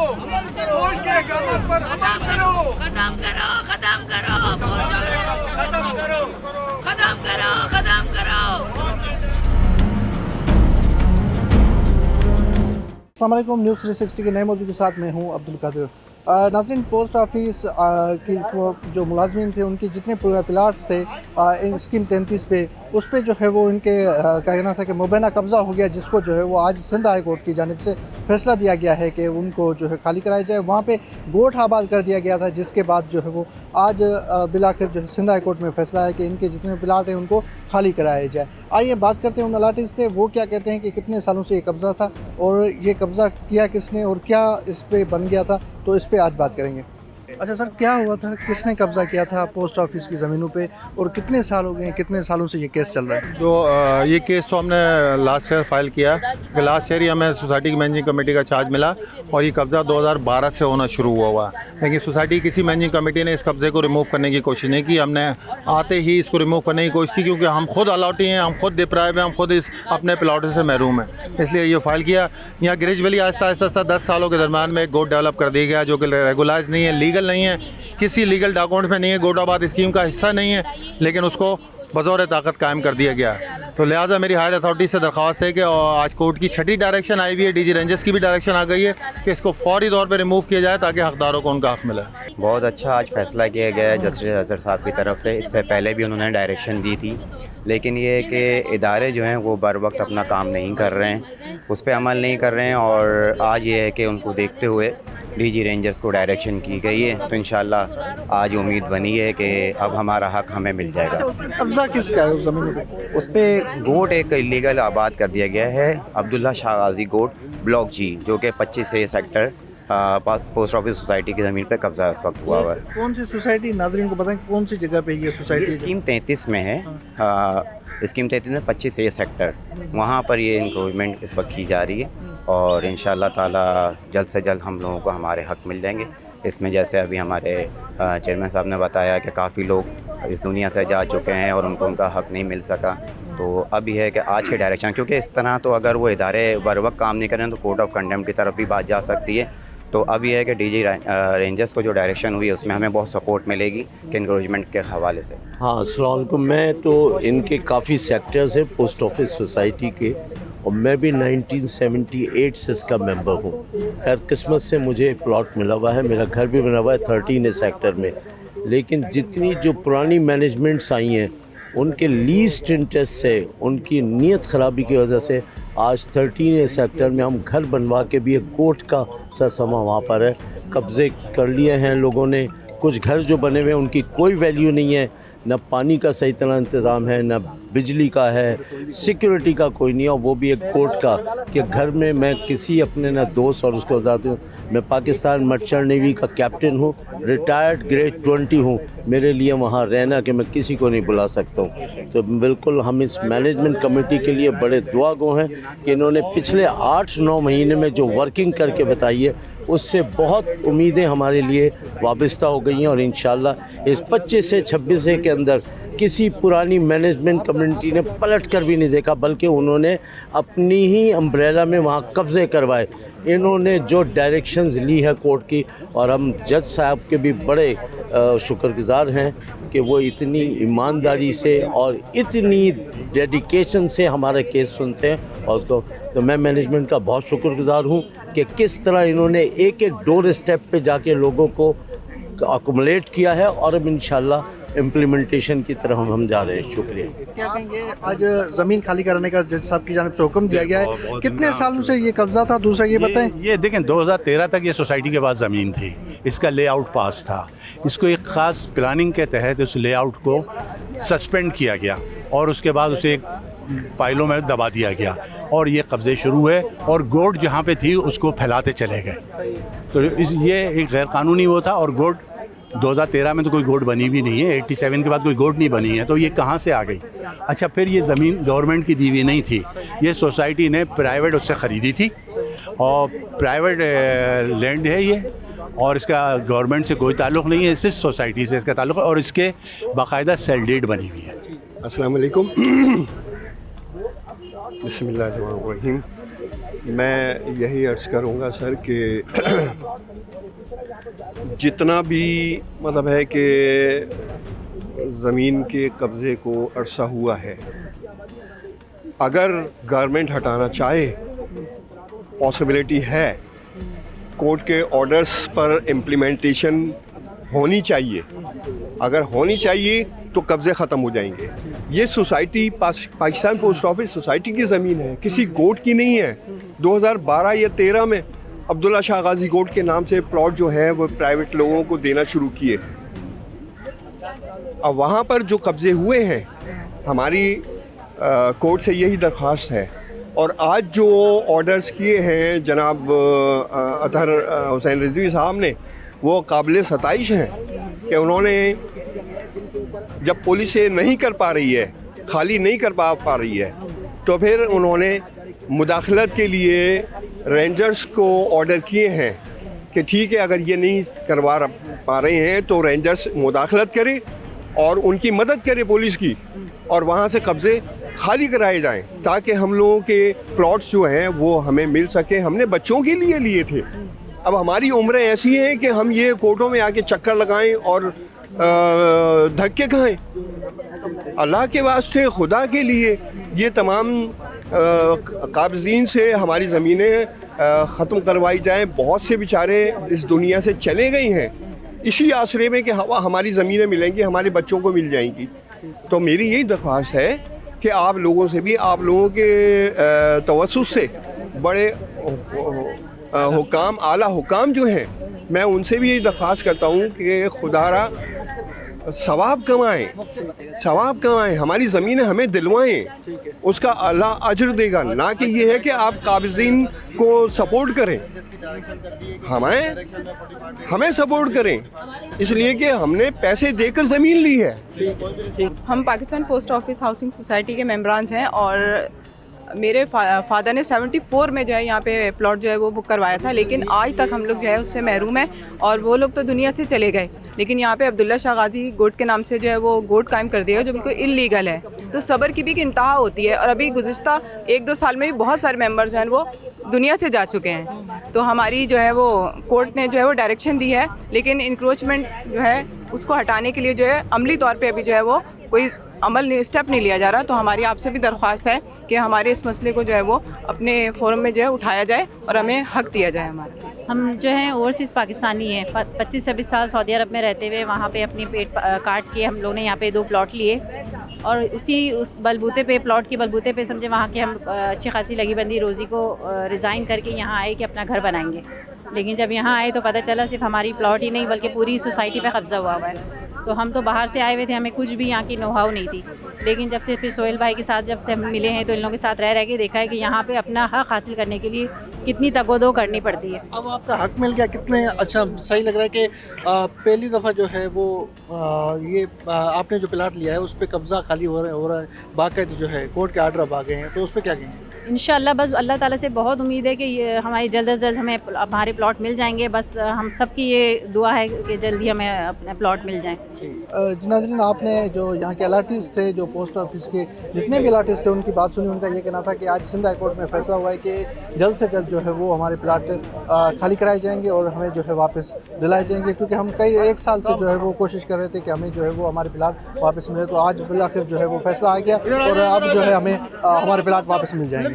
Court के अहकाम पर अमल करो। खत्म करो, खत्म करो, खत्म करो, खत्म करो, खत्म करो। अस्सलाम वालेकुम, न्यूज़ 360 के नए मौजूद के साथ मैं हूं अब्दुल कादिर। नाज़रीन, पोस्ट ऑफिस की जो मुलाजमीन थे उनके जितने प्लाट थे स्कीम 33 पे, उस पर जो है वो इनके कहना था कि मुबैना कब्ज़ा हो गया, जिसको जो है वो आज सिंध हाई कोर्ट की जानिब से फ़ैसला दिया गया है कि उनको जो है खाली कराया जाए। वहाँ पे गोठ आबाद कर दिया गया था, जिसके बाद जो है वो आज बिलाखिर जो है सिंध हाई कोर्ट में फ़ैसला है कि इनके जितने प्लाट हैं उनको खाली कराया जाए। आइए बात करते हैं उन अलाटीज़ से, वो क्या कहते हैं कि कितने सालों से ये कब्ज़ा था और ये कब्ज़ा किया किसने और क्या इस पर बन गया था, तो इस पर आज बात करेंगे। अच्छा सर, क्या हुआ था, किसने कब्ज़ा किया था पोस्ट ऑफिस की ज़मीनों पे और कितने साल हो गए, कितने सालों से ये केस चल रहा है? तो ये केस तो हमने लास्ट ईयर फाइल किया कि लास्ट ईयर ही हमें सोसाइटी की मैनेजिंग कमेटी का चार्ज मिला और ये कब्ज़ा 2012 से होना शुरू हुआ, लेकिन सोसाइटी किसी मैनेजिंग कमेटी ने इस कब्ज़े को रिमूव करने की कोशिश नहीं की। हमने आते ही इसको रिमूव करने की कोशिश की, क्योंकि हम खुद अलॉटी हैं, हम खुद डिप्राइव हैं, हम खुद इस अपने प्लॉट से महरूम हैं, इसलिए ये फाइल किया। यहाँ ग्रेजुअली आहिस्ता आहिस्ता 10 सालों के दरम्यान में एक गोट डेवलप कर दिया गया, जो कि रेगुलाइज नहीं है, लीगल नहीं है, किसी लीगल डॉक्यूमेंट में नहीं है, गोटाबाद स्कीम का हिस्सा नहीं है, लेकिन उसको बज़ौर ताकत कायम कर दिया गया। तो लिहाजा मेरी हायर अथॉरिटी से दरख्वास्त है कि आज कोर्ट की 6ठी डायरेक्शन आई हुई है, डीजी रेंजर्स की भी डायरेक्शन आ गई है कि इसको फौरी तौर पर रिमूव किया जाए ताकि हकदारों को उनका हक मिले। बहुत अच्छा आज फैसला किया गया है जस्टिस अजहर साहब की तरफ से। इससे पहले भी उन्होंने डायरेक्शन दी थी, लेकिन ये है कि इदारे जो हैं वो बर वक्त अपना काम नहीं कर रहे हैं, उस पर अमल नहीं कर रहे हैं, और आज ये है कि उनको देखते हुए डीजी रेंजर्स को डायरेक्शन की गई है। तो इंशाल्लाह आज उम्मीद बनी है कि अब हमारा हक हमें मिल जाएगा। कब्ज़ा किसका है उस ज़मीन पे? उस पर गोट एक इलीगल आबाद कर दिया गया है, अब्दुल्ला शाह गाजी गोट ब्लॉक जी, जो कि 25 सेक्टर पोस्ट ऑफिस सोसाइटी की ज़मीन पर कब्ज़ा इस वक्त हुआ हुआ है। कौन सी सोसाइटी, नाज़रीन को बताएं कौन सी जगह पे ये सोसाइटी? स्कीम 33 में है, स्कीम 33 में 25 सेक्टर, वहाँ पर ये इंक्रोचमेंट इस वक्त की जा रही है और इंशाल्लाह ताला जल्द से जल्द हम लोगों को हमारे हक़ मिल जाएंगे। इसमें जैसे अभी हमारे चेयरमैन साहब ने बताया कि काफ़ी लोग इस दुनिया से जा चुके हैं और उनको उनका हक़ नहीं मिल सका, तो अब ये है कि आज के डायरेक्शन, क्योंकि इस तरह तो अगर वो इदारे बर वक्त काम नहीं करें तो कोर्ट ऑफ कंडेम्प्ट की तरफ भी बात जा सकती है। तो अब ये है कि डीजी रेंजर्स को जो डायरेक्शन हुई है उसमें हमें बहुत सपोर्ट मिलेगी कि इंक्रोचमेंट के हवाले से। हाँ, अस्सलाम वालेकुम। मैं तो इनके काफ़ी सेक्टर्स हैं पोस्ट ऑफिस सोसाइटी के, और मैं भी 1978 से इसका मेंबर हूँ। खैर किस्मत से मुझे प्लॉट मिला हुआ है, मेरा घर भी बना हुआ है 13 सेक्टर में, लेकिन जितनी जो पुरानी मैनेजमेंट्स आई हैं उनके लीस्ट इंटरेस्ट से, उनकी नीयत ख़राबी की वजह से आज 13 सेक्टर में हम घर बनवा के भी एक कोर्ट का सरसमा वहाँ पर है, कब्ज़े कर लिए हैं लोगों ने। कुछ घर जो बने हुए हैं उनकी कोई वैल्यू नहीं है, न पानी का सही तरह इंतज़ाम है, न बिजली का है, सिक्योरिटी का कोई नहीं है, और वो भी एक कोर्ट का कि घर में मैं किसी अपने न दोस्त और उसको बताती हूँ, मैं पाकिस्तान मर्चेंट नेवी का कैप्टन हूँ, रिटायर्ड ग्रेड 20 हूँ, मेरे लिए वहाँ रहना कि मैं किसी को नहीं बुला सकता हूँ। तो बिल्कुल हम इस मैनेजमेंट कमेटी के लिए बड़े दुआ गो हैं कि इन्होंने पिछले 8-9 महीने में जो वर्किंग करके बताई है उससे बहुत उम्मीदें हमारे लिए वाबस्ता हो गई हैं, और इंशाल्लाह इस 25 से 26 के अंदर किसी पुरानी मैनेजमेंट कम्युनिटी ने पलट कर भी नहीं देखा, बल्कि उन्होंने अपनी ही अम्ब्रेला में वहाँ कब्ज़े करवाए। इन्होंने जो डायरेक्शंस ली है कोर्ट की, और हम जज साहब के भी बड़े शुक्रगुज़ार हैं कि वो इतनी ईमानदारी से और इतनी डेडिकेशन से हमारे केस सुनते हैं, और तो मैं मैनेजमेंट का बहुत शुक्रगुज़ार हूँ कि किस तरह इन्होंने एक एक डोर स्टेप पे जाके लोगों को अकोमोडेट किया है, और अब इंशाल्लाह इम्प्लीमेंटेशन की तरफ हम जा रहे हैं। शुक्रिया। क्या कहेंगे, आज ज़मीन खाली कराने का जज साहब की जानिब से हुक्म दिया गया है, कितने सालों से ये कब्ज़ा था? दूसरा ये बताएं। ये देखें 2013 तक ये सोसाइटी के पास ज़मीन थी, इसका लेआउट पास था, इसको एक ख़ास प्लानिंग के तहत उस लेआउट को सस्पेंड किया गया और उसके बाद उसे फाइलों में दबा दिया गया और ये कब्ज़े शुरू हुए और गोट जहाँ पे थी उसको फैलाते चले गए। तो ये एक गैर कानूनी वो था, और गोट 2013 में तो कोई गोट बनी भी नहीं है, 87 के बाद कोई गोट नहीं बनी है, तो ये कहाँ से आ गई? अच्छा, फिर ये ज़मीन गवर्नमेंट की दी हुई नहीं थी, ये सोसाइटी ने प्राइवेट उससे ख़रीदी थी और प्राइवेट लैंड है ये, और इसका गवर्नमेंट से कोई ताल्लुक़ नहीं है, सिर्फ सोसाइटी से इसका ताल्लुक़ है और इसके बाकायदा सेल डीड बनी हुई है। अस्सलाम वालेकुम। बिस्मिल्लाहिर्रहमानिर्रहीम। मैं यही अर्ज़ करूँगा सर कि जितना भी मतलब है कि ज़मीन के कब्ज़े को अरसा हुआ है, अगर गवर्नमेंट हटाना चाहे, पॉसिबिलिटी है, कोर्ट के ऑर्डर्स पर इम्प्लीमेंटेशन होनी चाहिए। अगर होनी चाहिए तो कब्ज़े ख़त्म हो जाएंगे। ये society Pakistan post office society की ज़मीन है, किसी गोट की नहीं है। 2012 या 13 में अब्दुल्ला शाह गाजी गोट के नाम से प्लॉट जो है वो प्राइवेट लोगों को देना शुरू किए। अब वहाँ पर जो कब्ज़े हुए हैं, हमारी कोर्ट से यही दरख्वास्त है। और आज जो ऑर्डर्स किए हैं जनाब अतहर हुसैन रिजवी साहब ने, वो काबिल सताइश हैं कि उन्होंने जब पुलिस ये नहीं कर पा रही है, खाली नहीं कर पा रही है, तो फिर उन्होंने मुदाखलत के लिए रेंजर्स को ऑर्डर किए हैं कि ठीक है, अगर ये नहीं करवा पा रहे हैं तो रेंजर्स मुदाखलत करें और उनकी मदद करें पुलिस की, और वहाँ से कब्ज़े खाली कराए जाएं ताकि हम लोगों के प्लॉट्स जो हैं वो हमें मिल सके। हमने बच्चों के लिए लिए थे। अब हमारी उम्रें ऐसी हैं कि हम ये कोर्टों में आके चक्कर लगाएं और धक्के खाएं। अल्लाह के वास्ते, खुदा के लिए, ये तमाम काबिज़ीन से हमारी ज़मीनें ख़त्म करवाई जाएं। बहुत से बेचारे इस दुनिया से चले गए हैं इसी आसरे में कि हमारी ज़मीनें मिलेंगी, हमारे बच्चों को मिल जाएंगी। तो मेरी यही दरख्वास्त है कि आप लोगों से भी, आप लोगों के तवस्सुस से बड़े हुकाम, आला हुकाम जो हैं, मैं उनसे भी यही दरख्वास्त करता हूँ कि खुदारा सवाब कमाएं, हमारी ज़मीनें हमें दिलवाएं, उसका अल्लाह अजर देगा। ना कि ये है कि आप काबिज़ीन को सपोर्ट करें, हमें सपोर्ट करें, इसलिए कि हमने पैसे देकर ज़मीन ली है। हम Pakistan post office housing society के मेंबरान्स हैं और मेरे फादर ने 74 में जो है यहाँ पे प्लॉट जो है वो बुक करवाया था, लेकिन आज तक हम लोग जो है उससे महरूम हैं और वो लोग तो दुनिया से चले गए। लेकिन यहाँ पे अब्दुल्ला शाह गाजी गोट के नाम से जो है वो गोट कायम कर दिया है, जो बिल्कुल इल्लीगल है। तो सब्र की भी एक इंतहा होती है और अभी गुज़िश्ता 1-2 साल में भी बहुत सारे मेंबर जो हैं वो दुनिया से जा चुके हैं। तो हमारी जो है वो कोर्ट ने जो है वो डायरेक्शन दी है, लेकिन इंक्रोचमेंट जो है उसको हटाने के लिए जो है अमली तौर पर अभी जो है वो कोई स्टेप नहीं लिया जा रहा। तो हमारी आपसे भी दरख्वास्त है कि हमारे इस मसले को जो है वो अपने फोरम में जो है उठाया जाए और हमें हक दिया जाए हमारा। हम जो हैं ओवरसीज़ पाकिस्तानी हैं, 25-26 साल सऊदी अरब में रहते हुए वहाँ पे अपनी पेट काट के हम लोग ने यहाँ पे 2 प्लॉट लिए और उस बलबूते पे, प्लॉट के बलबूते पे समझे वहाँ के हम अच्छी खासी लगी बंदी रोज़ी को रिज़ाइन करके यहाँ आए कि अपना घर बनाएंगे। लेकिन जब यहाँ आए तो पता चला सिर्फ हमारी प्लॉट ही नहीं बल्कि पूरी सोसाइटी पे कब्ज़ा हुआ है। तो हम तो बाहर से आए हुए थे, हमें कुछ भी यहाँ की नो हाउ नहीं थी। लेकिन जब से फिर सोहेल भाई के साथ जब से हम मिले हैं तो इन लोगों के साथ रह के देखा है कि यहाँ पे अपना हक हासिल करने के लिए कितनी तगोदो करनी पड़ती है। अब आपका हक मिल गया, कितने अच्छा सही लग रहा है कि पहली दफ़ा जो है वो ये आपने जो प्लाट लिया है उस पर कब्ज़ा खाली हो रहा है, बाकायदा जो है कोर्ट के आर्डर अब आ गए हैं, तो उस पर क्या कहेंगे? इंशाल्लाह बस अल्लाह ताला से बहुत उम्मीद है कि ये हमारी जल्द अज जल्द हमें हमारे प्लॉट मिल जाएंगे। बस हम सब की ये दुआ है कि जल्दी हमें अपने प्लॉट मिल जाएं। नाज़रीन, आपने जो यहाँ के अलाटीज़ थे, जो पोस्ट ऑफिस के जितने भी अलाटीज़ थे, उनकी बात सुनी। उनका ये कहना था कि आज सिंध हाई कोर्ट में फैसला हुआ है कि जल्द से जल्द जो है वो हमारे प्लाट खाली कराए जाएंगे और हमें जो है वापस दिलाए जाएंगे, क्योंकि हम कई 1 साल से जो है वो कोशिश कर रहे थे कि हमें जो है वो हमारे प्लाट वापस मिले। तो आज बिलाखिर जो है वो फैसला आ गया और अब जो है हमें हमारे प्लाट वापस मिल जाएंगे।